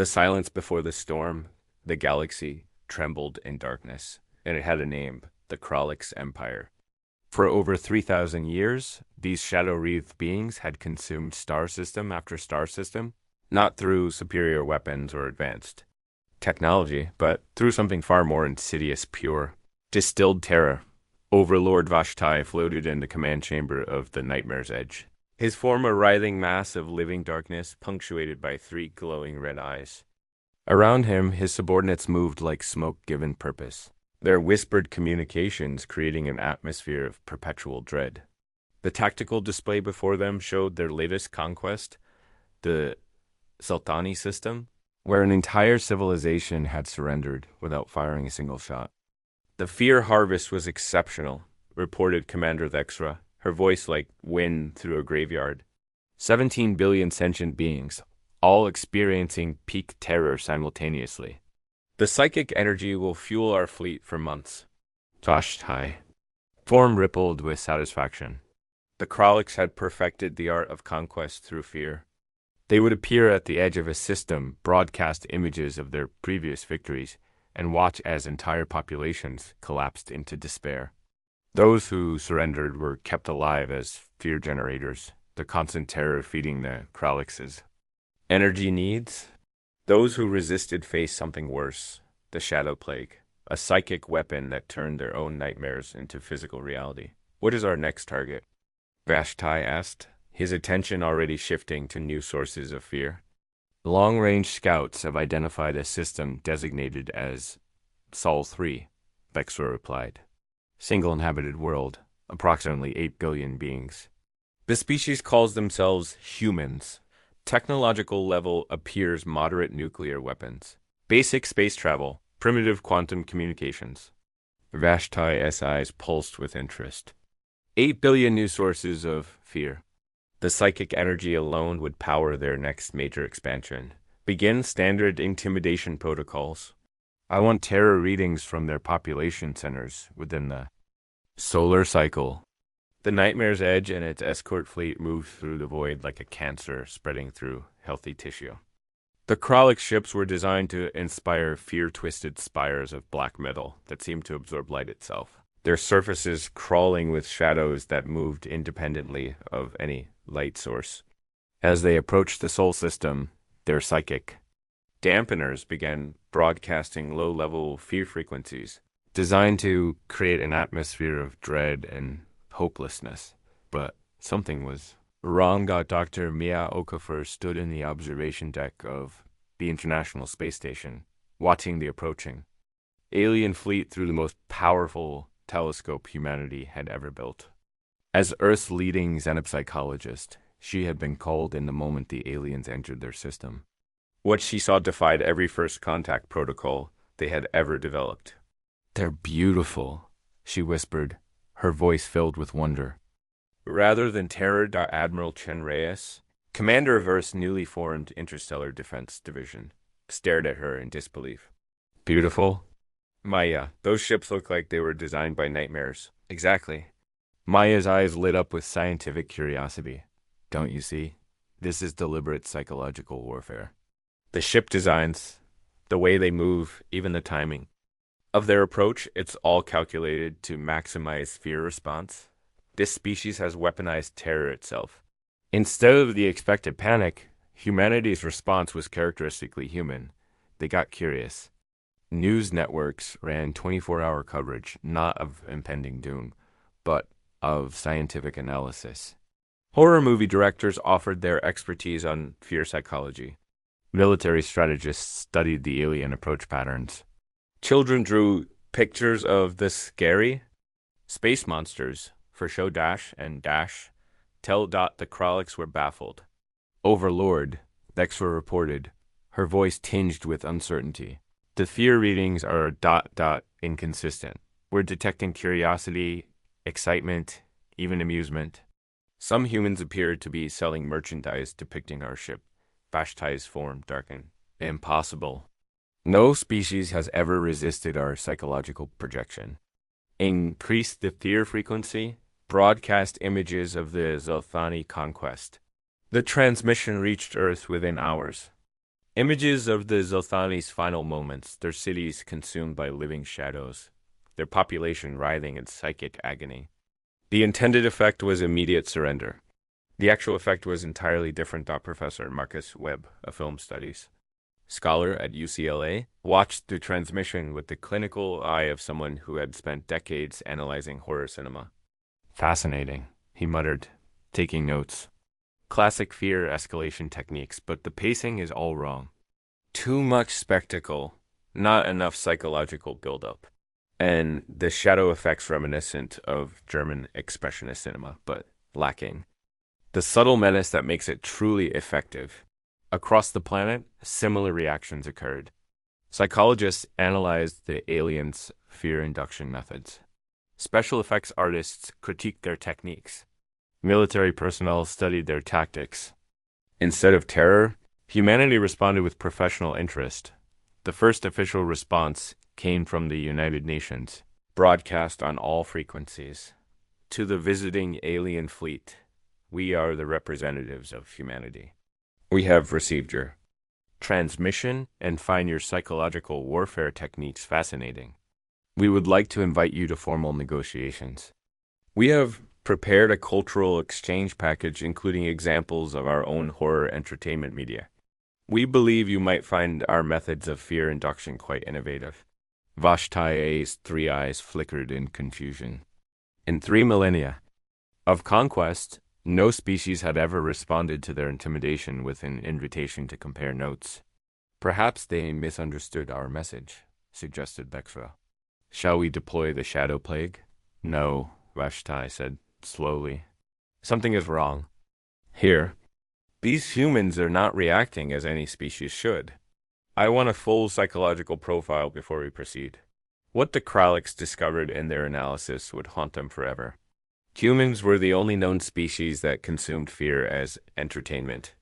The silence before the storm, the galaxy trembled in darkness, and it had a name, the Kralix Empire. For over 3,000 years, these shadow-wreathed beings had consumed star system after star system, not through superior weapons or advanced technology, but through something far more insidious, pure, distilled terror. Overlord Vashtai floated in the command chamber of the Nightmare's Edge. His form a writhing mass of living darkness punctuated by three glowing red eyes. Around him, his subordinates moved like smoke given purpose, their whispered communications creating an atmosphere of perpetual dread. The tactical display before them showed their latest conquest, the Sultani system, where an entire civilization had surrendered without firing a single shot. The fear harvest was exceptional, reported Commander Thexra, her voice like wind through a graveyard. 17 billion sentient beings, all experiencing peak terror simultaneously. The psychic energy will fuel our fleet for months. Vashtai. Form rippled with satisfaction. The Kralix had perfected the art of conquest through fear. They would appear at the edge of a system, broadcast images of their previous victories, and watch as entire populations collapsed into despair. Those who surrendered were kept alive as fear generators, the constant terror feeding the Kralixes. Energy needs? Those who resisted faced something worse, the Shadow Plague, a psychic weapon that turned their own nightmares into physical reality. What is our next target? Vashtai asked, his attention already shifting to new sources of fear. Long-range scouts have identified a system designated as Sol 3, Vexor replied. Single inhabited world, approximately 8 billion beings. The species calls themselves humans. Technological level appears moderate nuclear weapons. Basic space travel, primitive quantum communications. Vashtai eyes pulsed with interest. 8 billion new sources of fear. The psychic energy alone would power their next major expansion. Begin standard intimidation protocols. I want terror readings from their population centers within the solar cycle. The Nightmare's Edge and its escort fleet moved through the void like a cancer spreading through healthy tissue. The Kralix ships were designed to inspire fear-twisted spires of black metal that seemed to absorb light itself, their surfaces crawling with shadows that moved independently of any light source. As they approached the Sol system, their psychic dampeners began broadcasting low-level fear frequencies, designed to create an atmosphere of dread and hopelessness. But something was wrong. Dr. Mia Okafor stood in the observation deck of the International Space Station, watching the approaching alien fleet through the most powerful telescope humanity had ever built. As Earth's leading xenopsychologist, she had been called in the moment the aliens entered their system. What she saw defied every first contact protocol they had ever developed. "They're beautiful," she whispered, her voice filled with wonder. Rather than terror, Admiral Chen Reyes, commander of Earth's newly formed Interstellar Defense Division, stared at her in disbelief. Beautiful? Maya, those ships look like they were designed by nightmares. Exactly. Maya's eyes lit up with scientific curiosity. Don't you see? This is deliberate psychological warfare. The ship designs, the way they move, even the timing of their approach, it's all calculated to maximize fear response. This species has weaponized terror itself. Instead of the expected panic, humanity's response was characteristically human. They got curious. News networks ran 24-hour coverage, not of impending doom, but of scientific analysis. Horror movie directors offered their expertise on fear psychology. Military strategists studied the alien approach patterns. Children drew pictures of the scary space monsters for show dash and dash. Tell dot the Kralix were baffled. Overlord, Thexra reported, her voice tinged with uncertainty. The fear readings are inconsistent. We're detecting curiosity, excitement, even amusement. Some humans appeared to be selling merchandise depicting our ship. Vashtai's form darkened. Impossible. No species has ever resisted our psychological projection. Increase the fear frequency, broadcast images of the Zolthani conquest. The transmission reached Earth within hours. Images of the Zolthani's final moments, their cities consumed by living shadows, their population writhing in psychic agony. The intended effect was immediate surrender. The actual effect was entirely different. Professor Marcus Webb of film studies, scholar at UCLA, watched the transmission with the clinical eye of someone who had spent decades analyzing horror cinema. Fascinating, he muttered, taking notes. Classic fear escalation techniques, but the pacing is all wrong. Too much spectacle, not enough psychological buildup. And the shadow effects reminiscent of German expressionist cinema, but lacking. The subtle menace that makes it truly effective. Across the planet, similar reactions occurred. Psychologists analyzed the aliens' fear induction methods. Special effects artists critiqued their techniques. Military personnel studied their tactics. Instead of terror, humanity responded with professional interest. The first official response came from the United Nations, broadcast on all frequencies. To the visiting alien fleet, we are the representatives of humanity. We have received your transmission and find your psychological warfare techniques fascinating. We would like to invite you to formal negotiations. We have prepared a cultural exchange package including examples of our own horror entertainment media. We believe you might find our methods of fear induction quite innovative. Vashti-A's 3 eyes flickered in confusion. In 3 millennia of conquest, no species had ever responded to their intimidation with an invitation to compare notes. Perhaps they misunderstood our message, suggested Bexra. Shall we deploy the shadow plague? No, Vashti said slowly. Something is wrong. Here, these humans are not reacting as any species should. I want a full psychological profile before we proceed. What the Kraliks discovered in their analysis would haunt them forever. Humans were the only known species that consumed fear as entertainment.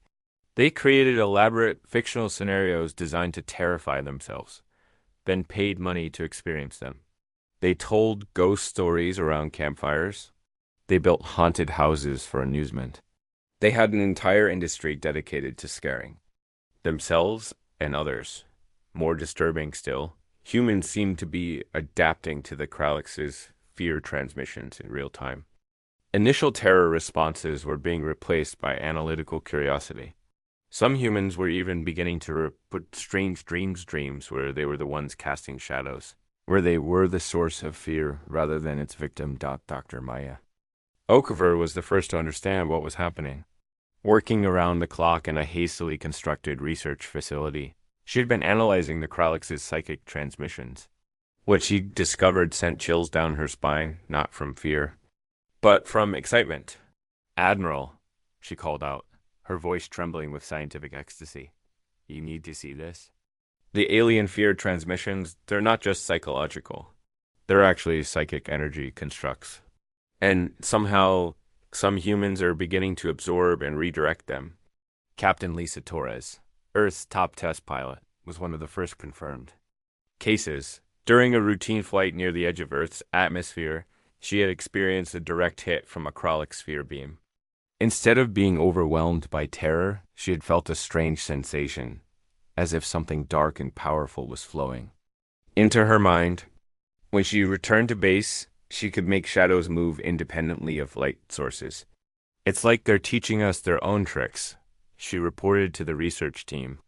They created elaborate fictional scenarios designed to terrify themselves, then paid money to experience them. They told ghost stories around campfires. They built haunted houses for amusement. They had an entire industry dedicated to scaring themselves and others. More disturbing still, humans seemed to be adapting to the Kraliks' fear transmissions in real time. Initial terror responses were being replaced by analytical curiosity. Some humans were even beginning to put strange dreams where they were the ones casting shadows, where they were the source of fear rather than its victim. Dr. Maya Okover was the first to understand what was happening. Working around the clock in a hastily constructed research facility, she had been analyzing the Kraliks' psychic transmissions. What she discovered sent chills down her spine, not from fear, but from excitement. Admiral, she called out, her voice trembling with scientific ecstasy. You need to see this. The alien fear transmissions, they're not just psychological. They're actually psychic energy constructs. And somehow, some humans are beginning to absorb and redirect them. Captain Lisa Torres, Earth's top test pilot, was one of the first confirmed cases. During a routine flight near the edge of Earth's atmosphere, she had experienced a direct hit from a Kralik sphere beam. Instead of being overwhelmed by terror, she had felt a strange sensation, as if something dark and powerful was flowing into her mind. When she returned to base, she could make shadows move independently of light sources. It's like they're teaching us their own tricks, she reported to the research team.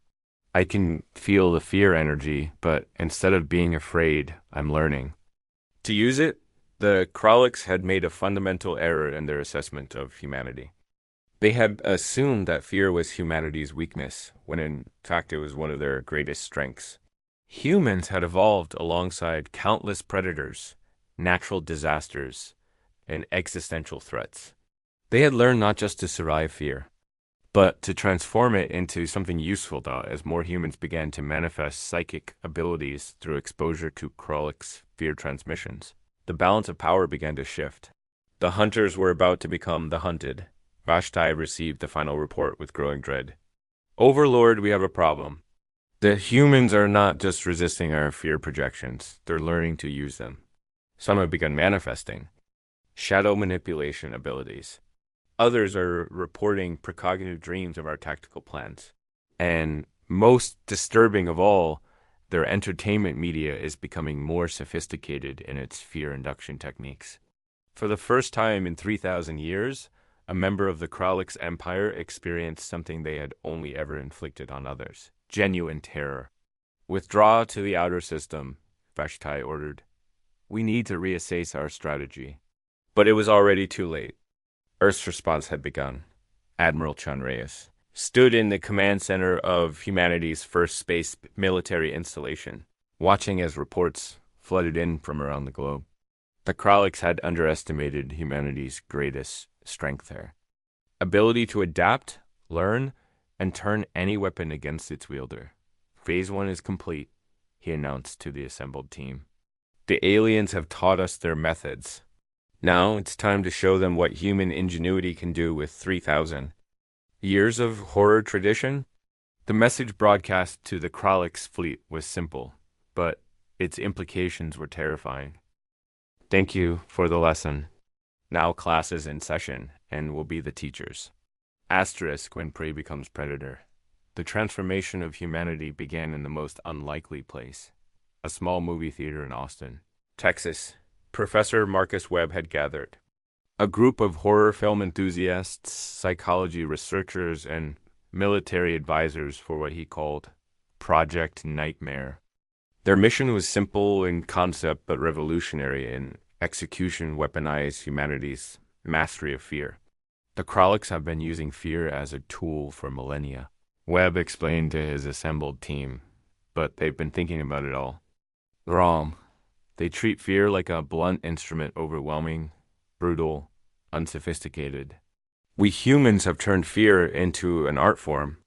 I can feel the fear energy, but instead of being afraid, I'm learning to use it. The Kraliks had made a fundamental error in their assessment of humanity. They had assumed that fear was humanity's weakness, when in fact it was one of their greatest strengths. Humans had evolved alongside countless predators, natural disasters, and existential threats. They had learned not just to survive fear, but to transform it into something useful as more humans began to manifest psychic abilities through exposure to Kraliks' fear transmissions. The balance of power began to shift. The hunters were about to become the hunted. Vashti received the final report with growing dread. Overlord, we have a problem. The humans are not just resisting our fear projections, they're learning to use them. Some have begun manifesting shadow manipulation abilities. Others are reporting precognitive dreams of our tactical plans. And Most disturbing of all, their entertainment media is becoming more sophisticated in its fear induction techniques. For the first time in 3,000 years, a member of the Kralix Empire experienced something they had only ever inflicted on others: genuine terror. "Withdraw to the outer system," Vashti ordered. "We need to reassess our strategy." But it was already too late. Earth's response had begun. Admiral Chun Reyes stood in the command center of humanity's first space military installation, watching as reports flooded in from around the globe. The Kralix had underestimated humanity's greatest strength there: ability to adapt, learn, and turn any weapon against its wielder. "Phase 1 is complete," he announced to the assembled team. "The aliens have taught us their methods. Now it's time to show them what human ingenuity can do with 3,000 years of horror tradition." The message broadcast to the Kralix fleet was simple, but its implications were terrifying. "Thank you for the lesson. Now class is in session and will be the teachers. Asterisk when prey becomes predator." The transformation of humanity began in the most unlikely place: a small movie theater in Austin, Texas. Professor Marcus Webb had gathered a group of horror film enthusiasts, psychology researchers, and military advisors for what he called Project Nightmare. Their mission was simple in concept but revolutionary in execution: weaponize humanity's mastery of fear. "The Kralix have been using fear as a tool for millennia," Webb explained to his assembled team, "but they've been thinking about it all wrong. They treat fear like a blunt instrument: overwhelming, brutal, unsophisticated. We humans have turned fear into an art form."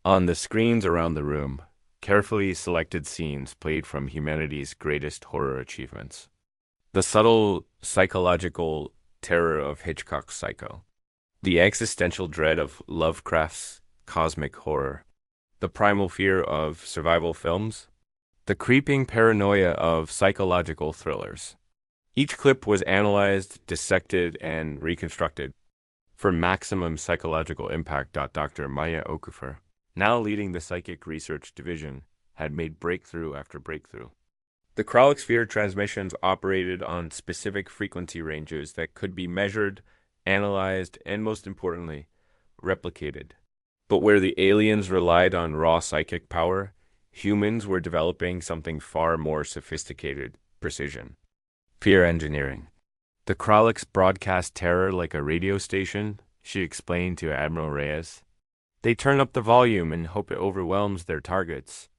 On the screens around the room, carefully selected scenes played from humanity's greatest horror achievements. The subtle psychological terror of Hitchcock's Psycho, the existential dread of Lovecraft's cosmic horror, the primal fear of survival films, the creeping paranoia of psychological thrillers. Each clip was analyzed, dissected, and reconstructed for maximum psychological impact. Dr. Maya Okafor, now leading the Psychic Research Division, had made breakthrough after breakthrough. The Kralix fear transmissions operated on specific frequency ranges that could be measured, analyzed, and most importantly, replicated. But where the aliens relied on raw psychic power, humans were developing something far more sophisticated: precision. Fear engineering. "The Kralix broadcast terror like a radio station," she explained to Admiral Reyes. "They turn up the volume and hope it overwhelms their targets.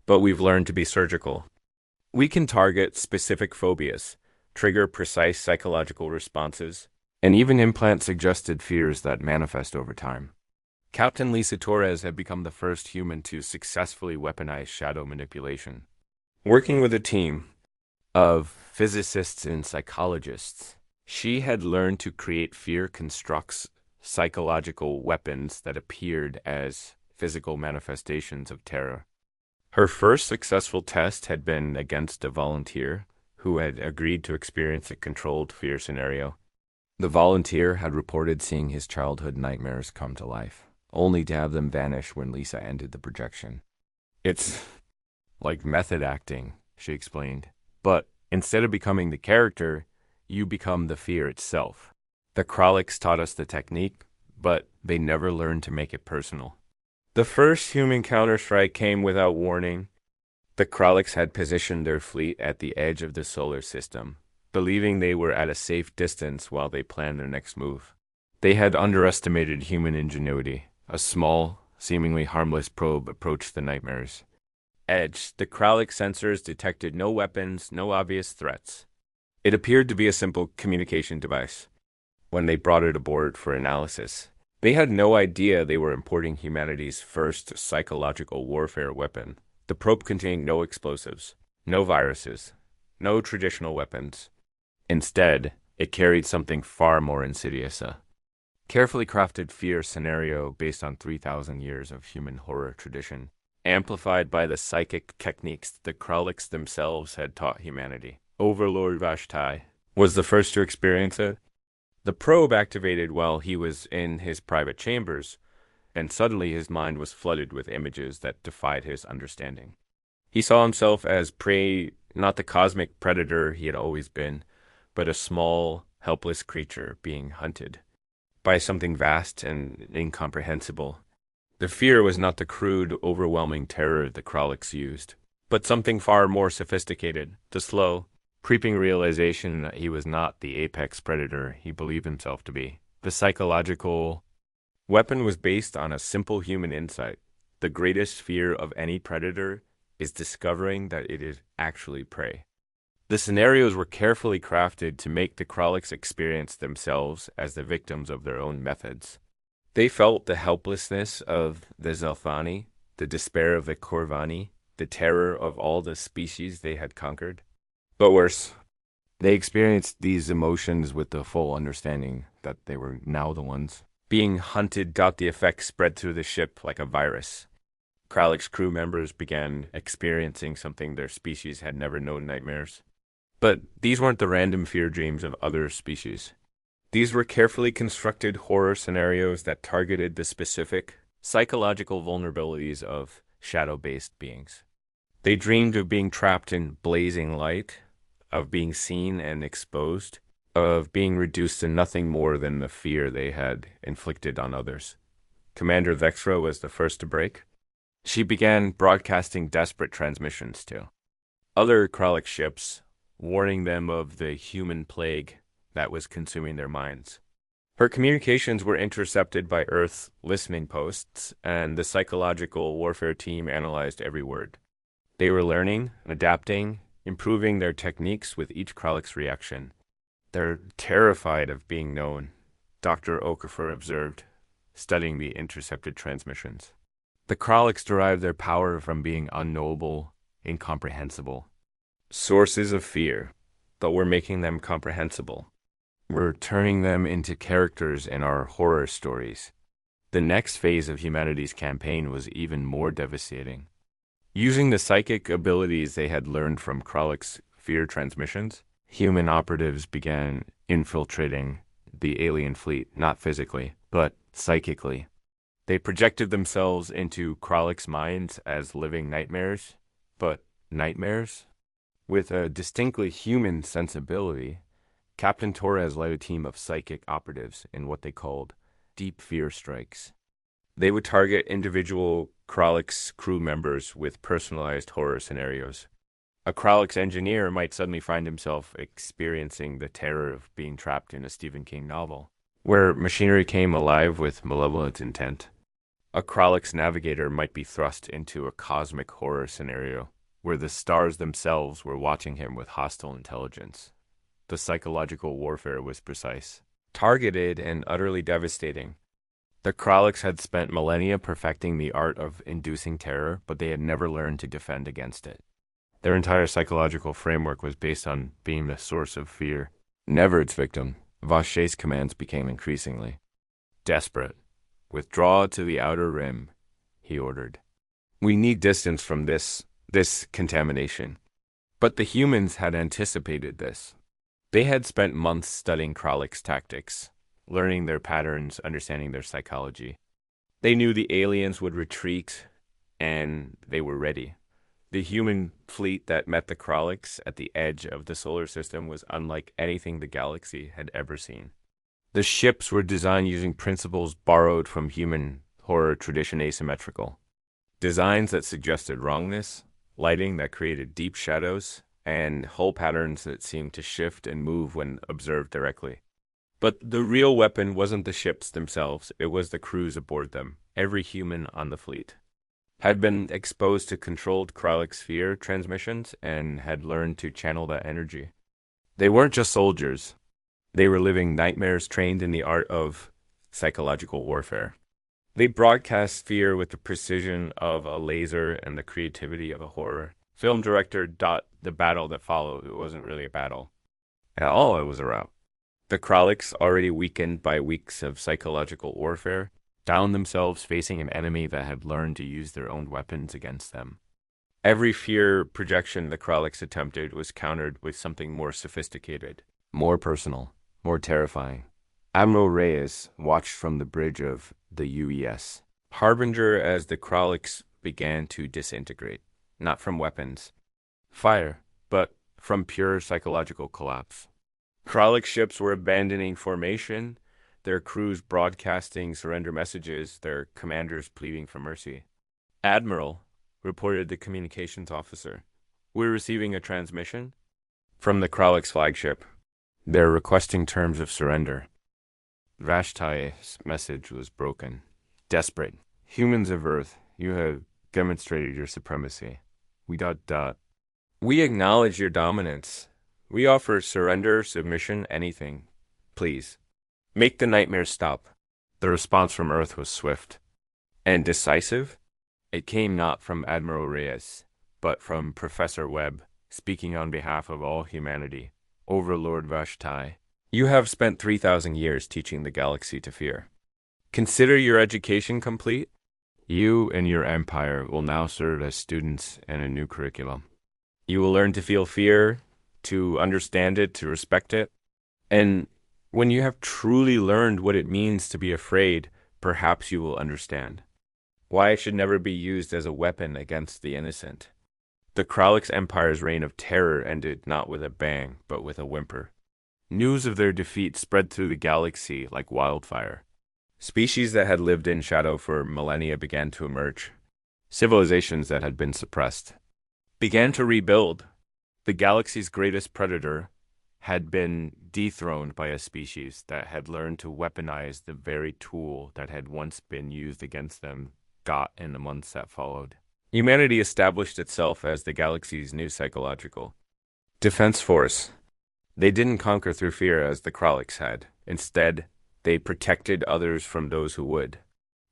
But we've learned to be surgical. We can target specific phobias, trigger precise psychological responses, and even implant suggested fears that manifest over time." Captain Lisa Torres had become the first human to successfully weaponize shadow manipulation. Working with a team of physicists and psychologists, she had learned to create fear constructs, psychological weapons that appeared as physical manifestations of terror. Her first successful test had been against a volunteer who had agreed to experience a controlled fear scenario. The volunteer had reported seeing his childhood nightmares come to life, only to have them vanish when Lisa ended the projection. "It's like method acting," she explained. "But instead of becoming the character, you become the fear itself. The Kralix taught us the technique, but they never learned to make it personal." The first human counterstrike came without warning. The Kralix had positioned their fleet at the edge of the solar system, believing they were at a safe distance while they planned their next move. They had underestimated human ingenuity. A small, seemingly harmless probe approached the nightmares. Edge, the Kralix sensors detected no weapons, no obvious threats. It appeared to be a simple communication device. When they brought it aboard for analysis, they had no idea they were importing humanity's first psychological warfare weapon. The probe contained no explosives, no viruses, no traditional weapons. Instead, it carried something far more insidious: a carefully crafted fear scenario based on 3,000 years of human horror tradition, amplified by the psychic techniques the Kralix themselves had taught humanity. Overlord Vashti was the first to experience it. The probe activated while he was in his private chambers, and suddenly his mind was flooded with images that defied his understanding. He saw himself as prey, not the cosmic predator he had always been, but a small, helpless creature being hunted by something vast and incomprehensible. The fear was not the crude, overwhelming terror the Kraliks used, but something far more sophisticated, the slow, creeping realization that he was not the apex predator he believed himself to be. The psychological weapon was based on a simple human insight. The greatest fear of any predator is discovering that it is actually prey. The scenarios were carefully crafted to make the Kraliks experience themselves as the victims of their own methods. They felt the helplessness of the Zelthani, the despair of the Korvani, the terror of all the species they had conquered. But worse, they experienced these emotions with the full understanding that they were now the ones being hunted. Got the effect spread through the ship like a virus. Kralik's crew members began experiencing something their species had never known: nightmares. But these weren't the random fear dreams of other species. These were carefully constructed horror scenarios that targeted the specific psychological vulnerabilities of shadow-based beings. They dreamed of being trapped in blazing light, of being seen and exposed, of being reduced to nothing more than the fear they had inflicted on others. Commander Vexra was the first to break. She began broadcasting desperate transmissions to other Kralik ships, warning them of the human plague that was consuming their minds. Her communications were intercepted by Earth's listening posts, and the psychological warfare team analyzed every word. They were learning, adapting, improving their techniques with each Kralik's reaction. They're terrified of being known, Dr. Okafor observed, studying the intercepted transmissions. The Kraliks derived their power from being unknowable, incomprehensible. Sources of fear, but we're making them comprehensible. We're turning them into characters in our horror stories. The next phase of humanity's campaign was even more devastating. Using the psychic abilities they had learned from Kralik's fear transmissions, human operatives began infiltrating the alien fleet, not physically, but psychically. They projected themselves into Kralik's minds as living nightmares, but nightmares? With a distinctly human sensibility, Captain Torres led a team of psychic operatives in what they called deep fear strikes. They would target individual Kralik's crew members with personalized horror scenarios. A Kralik's engineer might suddenly find himself experiencing the terror of being trapped in a Stephen King novel, where machinery came alive with malevolent intent. A Kralik's navigator might be thrust into a cosmic horror scenario, where the stars themselves were watching him with hostile intelligence. The psychological warfare was precise, targeted, and utterly devastating. The Kraliks had spent millennia perfecting the art of inducing terror, but they had never learned to defend against it. Their entire psychological framework was based on being the source of fear, never its victim. Vache's commands became increasingly desperate. "Withdraw to the outer rim," he ordered. "We need distance from this contamination." But the humans had anticipated this. They had spent months studying Kralik's tactics, learning their patterns, understanding their psychology. They knew the aliens would retreat, and they were ready. The human fleet that met the Kraliks at the edge of the solar system was unlike anything the galaxy had ever seen. The ships were designed using principles borrowed from human horror tradition: asymmetrical designs that suggested wrongness, lighting that created deep shadows, and hull patterns that seemed to shift and move when observed directly. But the real weapon wasn't the ships themselves, it was the crews aboard them. Every human on the fleet had been exposed to controlled Kralik's fear transmissions and had learned to channel that energy. They weren't just soldiers. They were living nightmares trained in the art of psychological warfare. They broadcast fear with the precision of a laser and the creativity of a horror. Film director thought the battle that followed, it wasn't really a battle at all, it was a rout. The Kraliks, already weakened by weeks of psychological warfare, found themselves facing an enemy that had learned to use their own weapons against them. Every fear projection the Kraliks attempted was countered with something more sophisticated, more personal, more terrifying. Admiral Reyes watched from the bridge of the UES. harbinger as the Kraliks began to disintegrate, not from weapons, fire, but from pure psychological collapse. Kralik ships were abandoning formation, their crews broadcasting surrender messages, their commanders pleading for mercy. Admiral, reported the communications officer, we're receiving a transmission from the Kralik's flagship. They're requesting terms of surrender. Vashti's message was broken. Desperate. Humans of Earth, you have demonstrated your supremacy. We acknowledge your dominance. We offer surrender, submission, anything. Please, make the nightmares stop. The response from Earth was swift and decisive. It came not from Admiral Reyes, but from Professor Webb, speaking on behalf of all humanity. Overlord Vashti, you have spent 3,000 years teaching the galaxy to fear. Consider your education complete. You and your empire will now serve as students in a new curriculum. You will learn to feel fear, to understand it, to respect it. And when you have truly learned what it means to be afraid, perhaps you will understand why it should never be used as a weapon against the innocent. The Kralix Empire's reign of terror ended not with a bang, but with a whimper. News of their defeat spread through the galaxy like wildfire. Species that had lived in shadow for millennia began to emerge. Civilizations that had been suppressed began to rebuild. The galaxy's greatest predator had been dethroned by a species that had learned to weaponize the very tool that had once been used against them, got in the months that followed. Humanity established itself as the galaxy's new psychological defense force. They didn't conquer through fear as the Kraliks had. Instead, they protected others from those who would.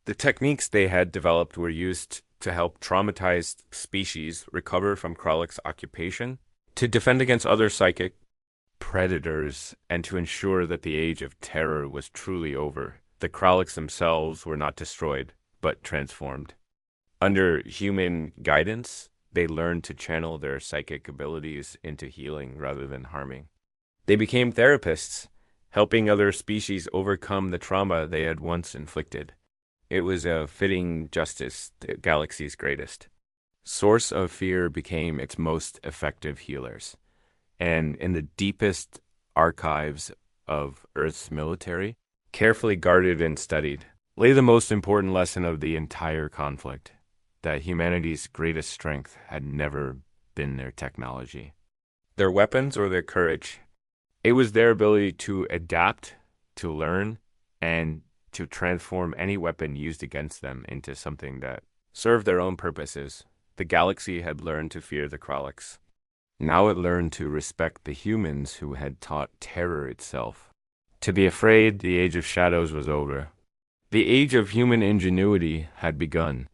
The techniques they had developed were used to help traumatized species recover from Kralik's occupation, to defend against other psychic predators, and to ensure that the age of terror was truly over. The Kraliks themselves were not destroyed, but transformed. Under human guidance, they learned to channel their psychic abilities into healing rather than harming. They became therapists, helping other species overcome the trauma they had once inflicted. It was a fitting justice, the galaxy's greatest. Source of fear became its most effective healers. And in the deepest archives of Earth's military, carefully guarded and studied, lay the most important lesson of the entire conflict, that humanity's greatest strength had never been their technology, their weapons, or their courage. It was their ability to adapt, to learn, and to transform any weapon used against them into something that served their own purposes. The galaxy had learned to fear the Kraliks. Now it learned to respect the humans who had taught terror itself. To be afraid, the age of shadows was over. The age of human ingenuity had begun.